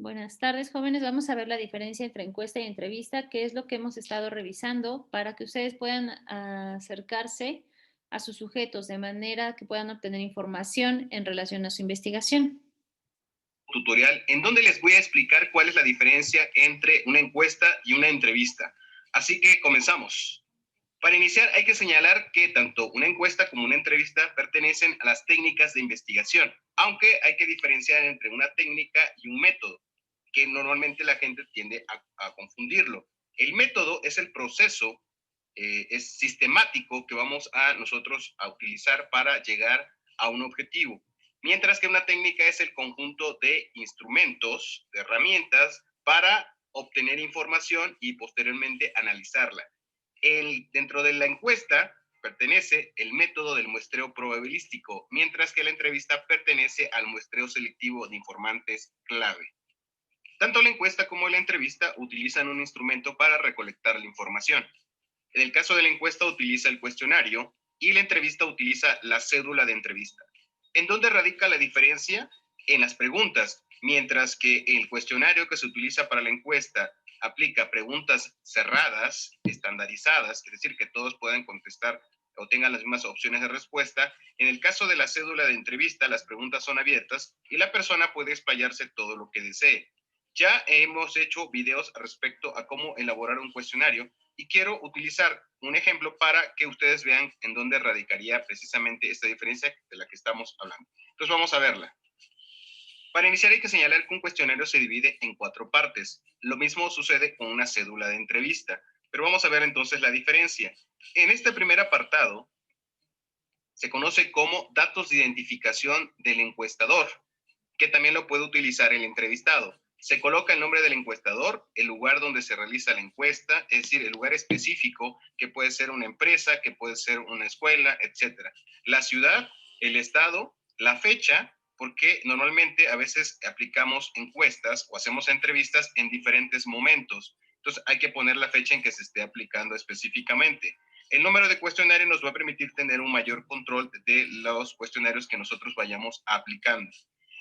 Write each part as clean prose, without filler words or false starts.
Buenas tardes, jóvenes. Vamos a ver la diferencia entre encuesta y entrevista, que es lo que hemos estado revisando para que ustedes puedan acercarse a sus sujetos de manera que puedan obtener información en relación a su investigación. Tutorial en donde les voy a explicar cuál es la diferencia entre una encuesta y una entrevista. Así que comenzamos. Para iniciar hay que señalar que tanto una encuesta como una entrevista pertenecen a las técnicas de investigación, aunque hay que diferenciar entre una técnica y un método, que normalmente la gente tiende a confundirlo. El método es el proceso, es sistemático que vamos a nosotros a utilizar para llegar a un objetivo. Mientras que una técnica es el conjunto de instrumentos, de herramientas para obtener información y posteriormente analizarla. Dentro de la encuesta pertenece el método del muestreo probabilístico, mientras que la entrevista pertenece al muestreo selectivo de informantes clave. Tanto la encuesta como la entrevista utilizan un instrumento para recolectar la información. En el caso de la encuesta utiliza el cuestionario y la entrevista utiliza la cédula de entrevista. ¿En dónde radica la diferencia? En las preguntas, mientras que el cuestionario que se utiliza para la encuesta aplica preguntas cerradas, estandarizadas, es decir, que todos puedan contestar o tengan las mismas opciones de respuesta. En el caso de la cédula de entrevista, las preguntas son abiertas y la persona puede explayarse todo lo que desee. Ya hemos hecho videos respecto a cómo elaborar un cuestionario y quiero utilizar un ejemplo para que ustedes vean en dónde radicaría precisamente esta diferencia de la que estamos hablando. Entonces vamos a verla. Para iniciar hay que señalar que un cuestionario se divide en 4 partes. Lo mismo sucede con una cédula de entrevista, pero vamos a ver entonces la diferencia. En este primer apartado se conoce como datos de identificación del encuestador, que también lo puede utilizar el entrevistado. Se coloca el nombre del encuestador, el lugar donde se realiza la encuesta, es decir, el lugar específico, que puede ser una empresa, que puede ser una escuela, etcétera. La ciudad, el estado, la fecha, porque normalmente a veces aplicamos encuestas o hacemos entrevistas en diferentes momentos. Entonces hay que poner la fecha en que se esté aplicando específicamente. El número de cuestionarios nos va a permitir tener un mayor control de los cuestionarios que nosotros vayamos aplicando.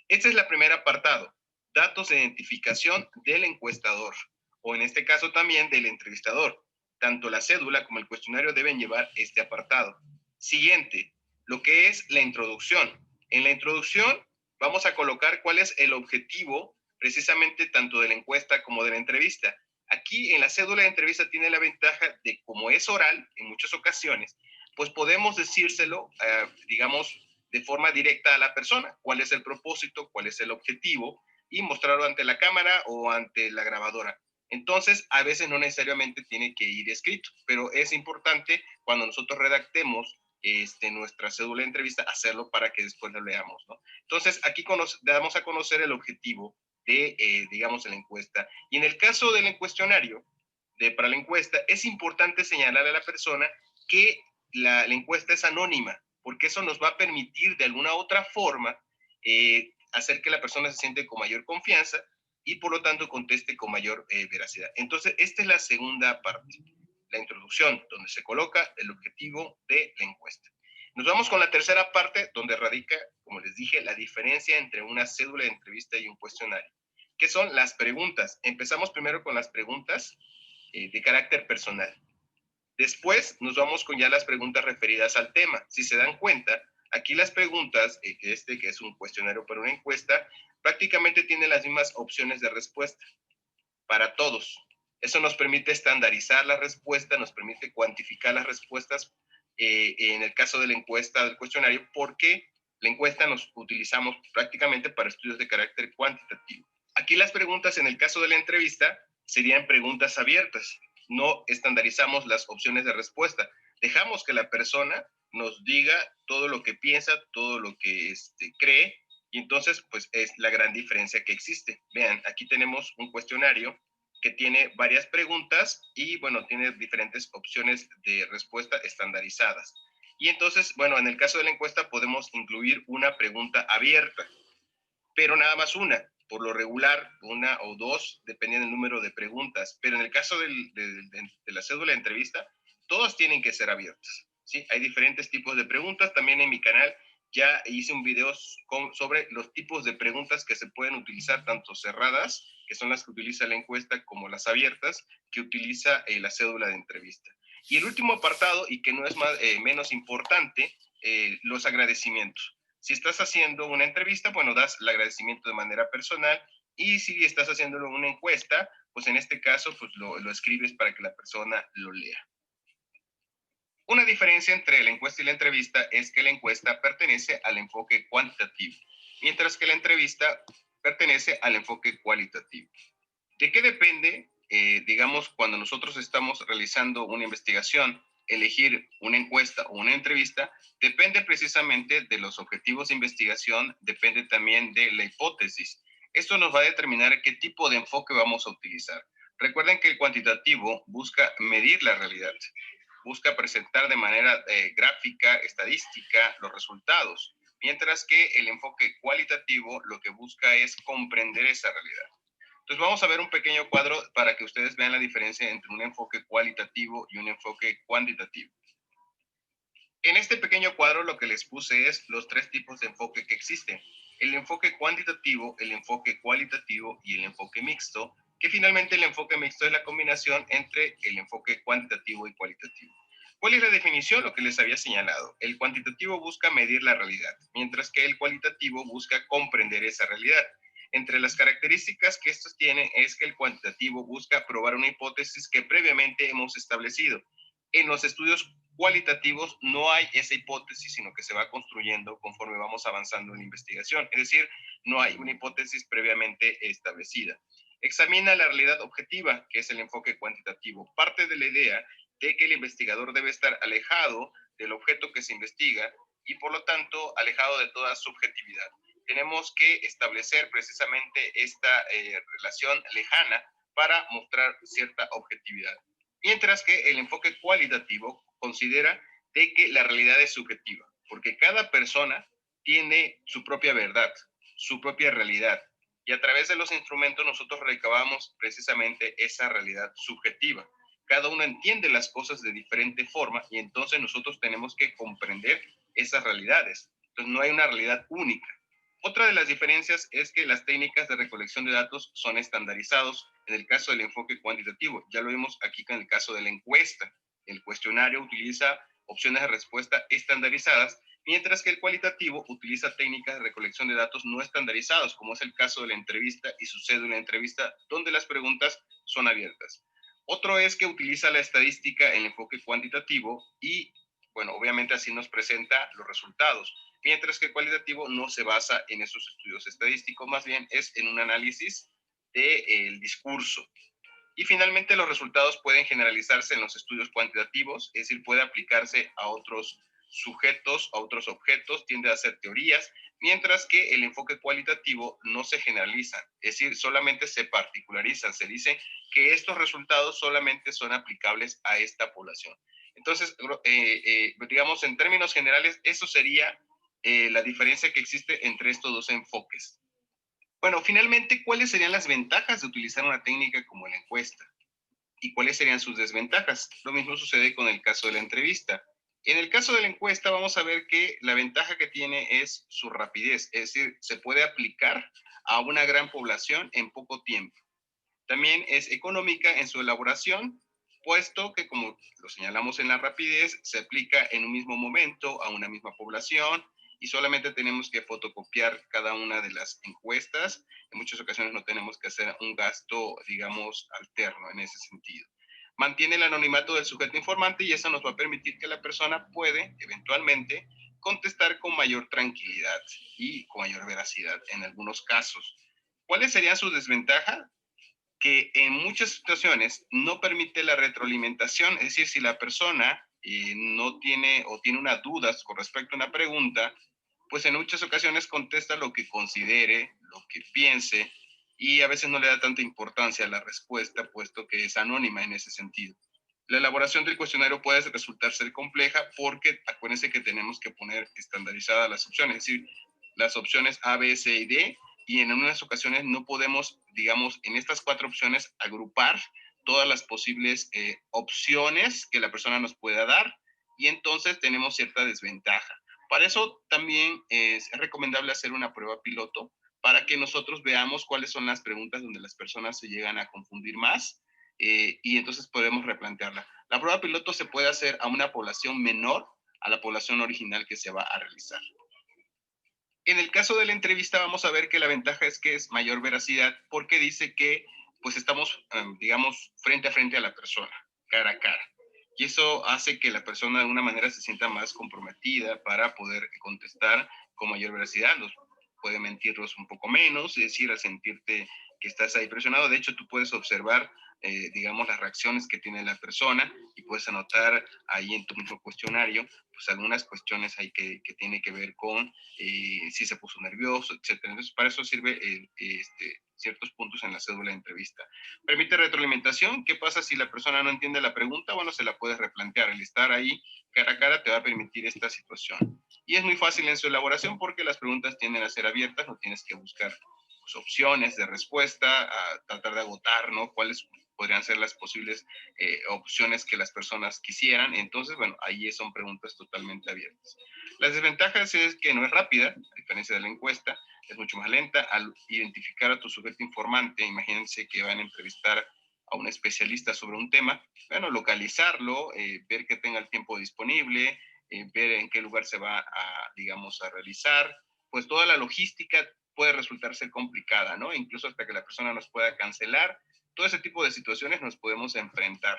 Este es el primer apartado, datos de identificación del encuestador, o en este caso también del entrevistador. Tanto la cédula como el cuestionario deben llevar este apartado. Siguiente, lo que es la introducción. En la introducción vamos a colocar cuál es el objetivo precisamente tanto de la encuesta como de la entrevista. Aquí en la cédula de entrevista tiene la ventaja de, como es oral en muchas ocasiones, pues podemos decírselo, digamos, de forma directa a la persona, cuál es el propósito, cuál es el objetivo, y mostrarlo ante la cámara o ante la grabadora. Entonces, a veces no necesariamente tiene que ir escrito, pero es importante cuando nosotros redactemos nuestra cédula de entrevista, hacerlo para que después lo leamos, ¿no? Entonces, aquí damos a conocer el objetivo de, digamos, la encuesta. Y en el caso del cuestionario, para la encuesta, es importante señalar a la persona que la encuesta es anónima, porque eso nos va a permitir de alguna otra forma hacer que la persona se siente con mayor confianza y por lo tanto conteste con mayor veracidad. Entonces, esta es la segunda parte, la introducción, donde se coloca el objetivo de la encuesta. Nos vamos con la tercera parte, donde radica, como les dije, la diferencia entre una cédula de entrevista y un cuestionario, que son las preguntas. Empezamos primero con las preguntas de carácter personal. Después nos vamos con ya las preguntas referidas al tema. Si se dan cuenta, aquí las preguntas, que es un cuestionario para una encuesta, prácticamente tiene las mismas opciones de respuesta para todos. Eso nos permite estandarizar la respuesta, nos permite cuantificar las respuestas en el caso de la encuesta, del cuestionario, porque la encuesta nos utilizamos prácticamente para estudios de carácter cuantitativo. Aquí las preguntas en el caso de la entrevista serían preguntas abiertas. No estandarizamos las opciones de respuesta. Dejamos que la persona nos diga todo lo que piensa, todo lo que cree, y entonces pues es la gran diferencia que existe. Vean, aquí tenemos un cuestionario que tiene varias preguntas y bueno, tiene diferentes opciones de respuesta estandarizadas. Y entonces, bueno, en el caso de la encuesta podemos incluir una pregunta abierta, pero nada más una. Por lo regular, una o dos, dependiendo del número de preguntas. Pero en el caso de la cédula de entrevista, todas tienen que ser abiertas, ¿sí? Hay diferentes tipos de preguntas. También en mi canal ya hice un video sobre los tipos de preguntas que se pueden utilizar, tanto cerradas, que son las que utiliza la encuesta, como las abiertas, que utiliza la cédula de entrevista. Y el último apartado, y que no es menos importante, los agradecimientos. Si estás haciendo una entrevista, bueno, das el agradecimiento de manera personal, y si estás haciéndolo una encuesta, pues en este caso, pues lo escribes para que la persona lo lea. Una diferencia entre la encuesta y la entrevista es que la encuesta pertenece al enfoque cuantitativo, mientras que la entrevista pertenece al enfoque cualitativo. ¿De qué depende, digamos, cuando nosotros estamos realizando una investigación, elegir una encuesta o una entrevista? Depende precisamente de los objetivos de investigación, depende también de la hipótesis. Esto nos va a determinar qué tipo de enfoque vamos a utilizar. Recuerden que el cuantitativo busca medir la realidad, busca presentar de manera gráfica, estadística, los resultados, mientras que el enfoque cualitativo lo que busca es comprender esa realidad. Entonces vamos a ver un pequeño cuadro para que ustedes vean la diferencia entre un enfoque cualitativo y un enfoque cuantitativo. En este pequeño cuadro lo que les puse es los tres tipos de enfoque que existen: el enfoque cuantitativo, el enfoque cualitativo y el enfoque mixto, que finalmente el enfoque mixto es la combinación entre el enfoque cuantitativo y cualitativo. ¿Cuál es la definición? Lo que les había señalado. El cuantitativo busca medir la realidad, mientras que el cualitativo busca comprender esa realidad. Entre las características que estos tienen es que el cuantitativo busca probar una hipótesis que previamente hemos establecido. En los estudios cualitativos no hay esa hipótesis, sino que se va construyendo conforme vamos avanzando en la investigación. Es decir, no hay una hipótesis previamente establecida. Examina la realidad objetiva, que es el enfoque cuantitativo. Parte de la idea de que el investigador debe estar alejado del objeto que se investiga y, por lo tanto, alejado de toda subjetividad. Tenemos que establecer precisamente esta relación lejana para mostrar cierta objetividad. Mientras que el enfoque cualitativo considera de que la realidad es subjetiva, porque cada persona tiene su propia verdad, su propia realidad, y a través de los instrumentos nosotros recabamos precisamente esa realidad subjetiva. Cada uno entiende las cosas de diferente forma y entonces nosotros tenemos que comprender esas realidades. Entonces no hay una realidad única. Otra de las diferencias es que las técnicas de recolección de datos son estandarizados en el caso del enfoque cuantitativo. Ya lo vimos aquí con el caso de la encuesta. El cuestionario utiliza opciones de respuesta estandarizadas, mientras que el cualitativo utiliza técnicas de recolección de datos no estandarizados, como es el caso de la entrevista y su cédula de entrevista, donde las preguntas son abiertas. Otro es que utiliza la estadística en el enfoque cuantitativo y, bueno, obviamente así nos presenta los resultados, mientras que el cualitativo no se basa en esos estudios estadísticos, más bien es en un análisis del discurso. Y finalmente los resultados pueden generalizarse en los estudios cuantitativos, es decir, puede aplicarse a otros sujetos, a otros objetos, tiende a hacer teorías, mientras que el enfoque cualitativo no se generaliza, es decir, solamente se particularizan, se dice que estos resultados solamente son aplicables a esta población. Entonces, digamos, en términos generales, eso sería la diferencia que existe entre estos dos enfoques. Bueno, finalmente, ¿cuáles serían las ventajas de utilizar una técnica como la encuesta? ¿Y cuáles serían sus desventajas? Lo mismo sucede con el caso de la entrevista. En el caso de la encuesta vamos a ver que la ventaja que tiene es su rapidez, es decir, se puede aplicar a una gran población en poco tiempo. También es económica en su elaboración, puesto que, como lo señalamos en la rapidez, se aplica en un mismo momento a una misma población y solamente tenemos que fotocopiar cada una de las encuestas. En muchas ocasiones no tenemos que hacer un gasto, digamos, alterno en ese sentido. Mantiene el anonimato del sujeto informante y eso nos va a permitir que la persona puede, eventualmente, contestar con mayor tranquilidad y con mayor veracidad en algunos casos. ¿Cuáles serían sus desventajas? Que en muchas situaciones no permite la retroalimentación, es decir, si la persona no tiene o tiene una duda con respecto a una pregunta, pues en muchas ocasiones contesta lo que considere, lo que piense, y a veces no le da tanta importancia a la respuesta, puesto que es anónima en ese sentido. La elaboración del cuestionario puede resultar ser compleja porque acuérdense que tenemos que poner estandarizadas las opciones, es decir, las opciones A, B, C y D, y en unas ocasiones no podemos, digamos, en estas cuatro opciones agrupar todas las posibles opciones que la persona nos pueda dar y entonces tenemos cierta desventaja. Para eso también es recomendable hacer una prueba piloto para que nosotros veamos cuáles son las preguntas donde las personas se llegan a confundir más y entonces podemos replantearla. La prueba piloto se puede hacer a una población menor a la población original que se va a realizar. En el caso de la entrevista vamos a ver que la ventaja es que es mayor veracidad porque dice que pues estamos, digamos, frente a frente a la persona, cara a cara. Y eso hace que la persona de alguna manera se sienta más comprometida para poder contestar con mayor veracidad. Puede mentirlos un poco menos, es decir, al sentirte que estás ahí presionado. De hecho, tú puedes observar, digamos, las reacciones que tiene la persona y puedes anotar ahí en tu mismo cuestionario, pues algunas cuestiones ahí que tiene que ver con si se puso nervioso, etcétera. Entonces, para eso sirve ciertos puntos en la cédula de entrevista. Permite retroalimentación. ¿Qué pasa si la persona no entiende la pregunta? Bueno, se la puedes replantear. El estar ahí cara a cara te va a permitir esta situación. Y es muy fácil en su elaboración porque las preguntas tienden a ser abiertas, no tienes que buscar pues, opciones de respuesta, a tratar de agotar, ¿no? ¿Cuáles podrían ser las posibles opciones que las personas quisieran? Entonces, bueno, ahí son preguntas totalmente abiertas. Las desventajas es que no es rápida, a diferencia de la encuesta, es mucho más lenta. Al identificar a tu sujeto informante, imagínense que van a entrevistar a un especialista sobre un tema, bueno, localizarlo, ver que tenga el tiempo disponible, ver en qué lugar se va a, digamos, a realizar, pues toda la logística puede resultar ser complicada, ¿no? Incluso hasta que la persona nos pueda cancelar, todo ese tipo de situaciones nos podemos enfrentar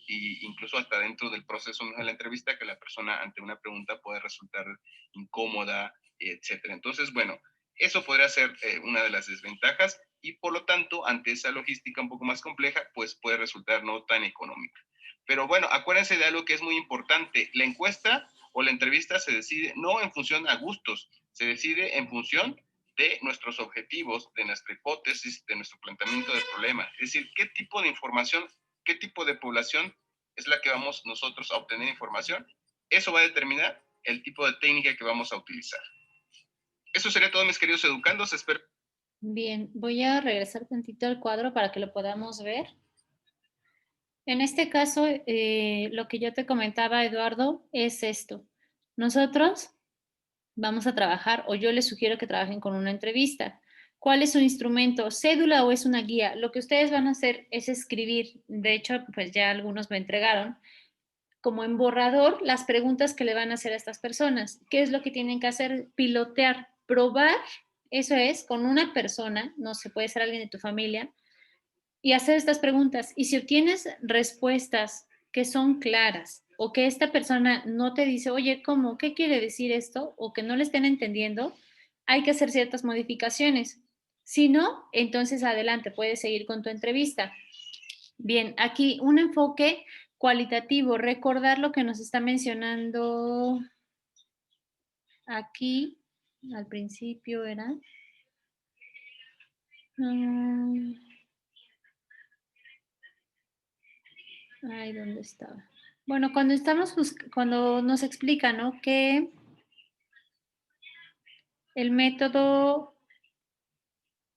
y incluso hasta dentro del proceso de la entrevista que la persona ante una pregunta puede resultar incómoda, etcétera. Entonces, bueno, eso podría ser una de las desventajas y por lo tanto, ante esa logística un poco más compleja, pues puede resultar no tan económica. Pero bueno, acuérdense de algo que es muy importante. La encuesta o la entrevista se decide no en función a gustos, se decide en función de nuestros objetivos, de nuestra hipótesis, de nuestro planteamiento del problema. Es decir, qué tipo de información, qué tipo de población es la que vamos nosotros a obtener información. Eso va a determinar el tipo de técnica que vamos a utilizar. Eso sería todo, mis queridos educandos. Espero. Bien, voy a regresar tantito al cuadro para que lo podamos ver. En este caso, lo que yo te comentaba, Eduardo, es esto. Nosotros vamos a trabajar, o yo les sugiero que trabajen con una entrevista. ¿Cuál es su instrumento? ¿Cédula o es una guía? Lo que ustedes van a hacer es escribir, de hecho, pues ya algunos me entregaron, como en borrador, las preguntas que le van a hacer a estas personas. ¿Qué es lo que tienen que hacer? Pilotear, probar, eso es, con una persona, no se puede ser alguien de tu familia, y hacer estas preguntas. Y si obtienes respuestas que son claras o que esta persona no te dice, oye, ¿cómo? ¿Qué quiere decir esto? O que no le estén entendiendo, hay que hacer ciertas modificaciones. Si no, entonces adelante, puedes seguir con tu entrevista. Bien, aquí un enfoque cualitativo, recordar lo que nos está mencionando aquí, al principio era... ay, ¿dónde estaba? Bueno, cuando nos explica, ¿no? Que el método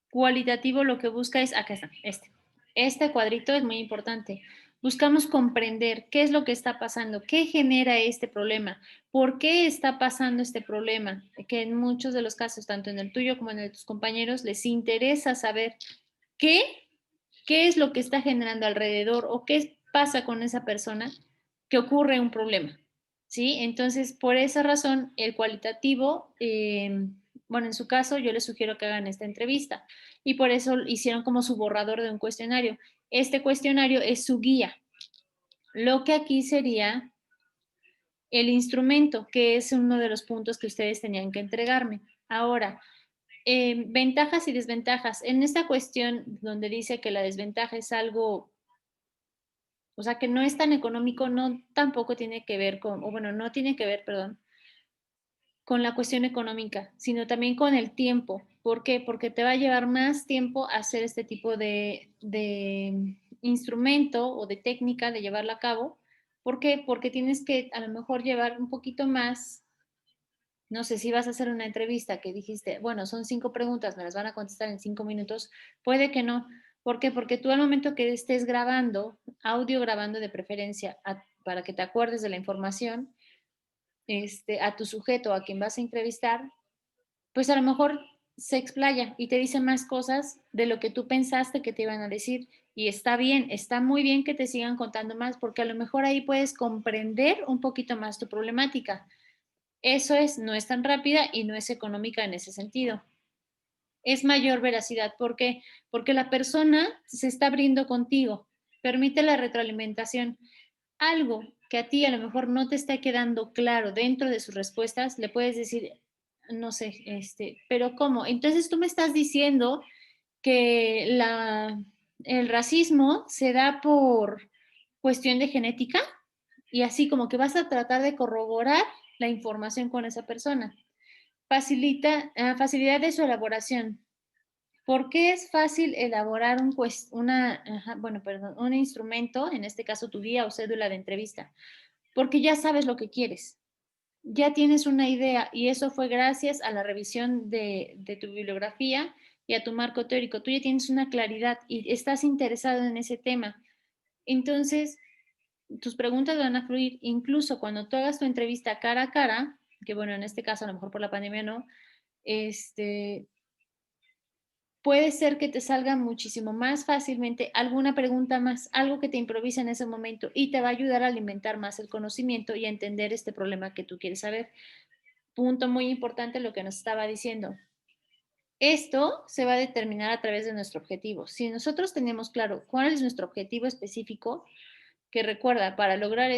cualitativo lo que busca es, acá está, este cuadrito es muy importante. Buscamos comprender qué es lo que está pasando, qué genera este problema, por qué está pasando este problema, que en muchos de los casos, tanto en el tuyo como en el de tus compañeros, les interesa saber qué, qué es lo que está generando alrededor o qué pasa con esa persona que ocurre un problema. ¿Sí? Entonces, por esa razón, el cualitativo, bueno, en su caso, yo les sugiero que hagan esta entrevista y por eso hicieron como su borrador de un cuestionario. Este cuestionario es su guía. Lo que aquí sería el instrumento, que es uno de los puntos que ustedes tenían que entregarme. Ahora, ventajas y desventajas. En esta cuestión donde dice que la desventaja es algo, o sea, que no es tan económico, no tampoco tiene que ver con, o bueno, no tiene que ver, perdón, con la cuestión económica, sino también con el tiempo. ¿Por qué? Porque te va a llevar más tiempo hacer este tipo de instrumento o de técnica de llevarlo a cabo. ¿Por qué? Porque tienes que a lo mejor llevar un poquito más, no sé, si vas a hacer una entrevista que dijiste, bueno, son 5 preguntas, me las van a contestar en 5 minutos, puede que no. ¿Por qué? Porque tú al momento que estés grabando, audio grabando de preferencia, para que te acuerdes de la información, a tu sujeto, a quien vas a entrevistar, pues a lo mejor se explaya y te dice más cosas de lo que tú pensaste que te iban a decir. Y está bien, está muy bien que te sigan contando más, porque a lo mejor ahí puedes comprender un poquito más tu problemática. Eso es, no es tan rápida y no es económica en ese sentido. Es mayor veracidad. ¿Por qué? Porque la persona se está abriendo contigo. Permite la retroalimentación. Algo que a ti a lo mejor no te está quedando claro dentro de sus respuestas, le puedes decir, no sé, pero ¿cómo? Entonces tú me estás diciendo que el racismo se da por cuestión de genética y así como que vas a tratar de corroborar la información con esa persona. Facilidad de su elaboración. ¿Por qué es fácil elaborar un instrumento, en este caso tu guía o cédula de entrevista? Porque ya sabes lo que quieres, ya tienes una idea y eso fue gracias a la revisión de tu bibliografía y a tu marco teórico. Tú ya tienes una claridad y estás interesado en ese tema. Entonces, tus preguntas van a fluir incluso cuando tú hagas tu entrevista cara a cara, que bueno, en este caso a lo mejor por la pandemia no, este, puede ser que te salga muchísimo más fácilmente alguna pregunta más, algo que te improvisa en ese momento y te va a ayudar a alimentar más el conocimiento y a entender este problema que tú quieres saber. Punto muy importante lo que nos estaba diciendo. Esto se va a determinar a través de nuestro objetivo. Si nosotros tenemos claro cuál es nuestro objetivo específico, que recuerda, para lograr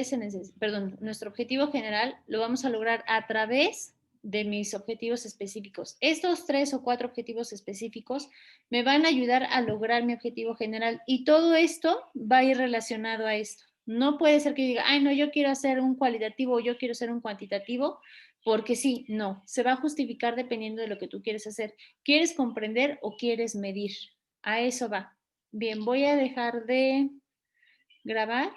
nuestro objetivo general lo vamos a lograr a través de mis objetivos específicos. Estos 3 o 4 objetivos específicos me van a ayudar a lograr mi objetivo general y todo esto va a ir relacionado a esto. No puede ser que diga, ay, no, yo quiero hacer un cualitativo o yo quiero hacer un cuantitativo, porque sí, no, se va a justificar dependiendo de lo que tú quieres hacer. ¿Quieres comprender o quieres medir? A eso va. Bien, voy a dejar de grabar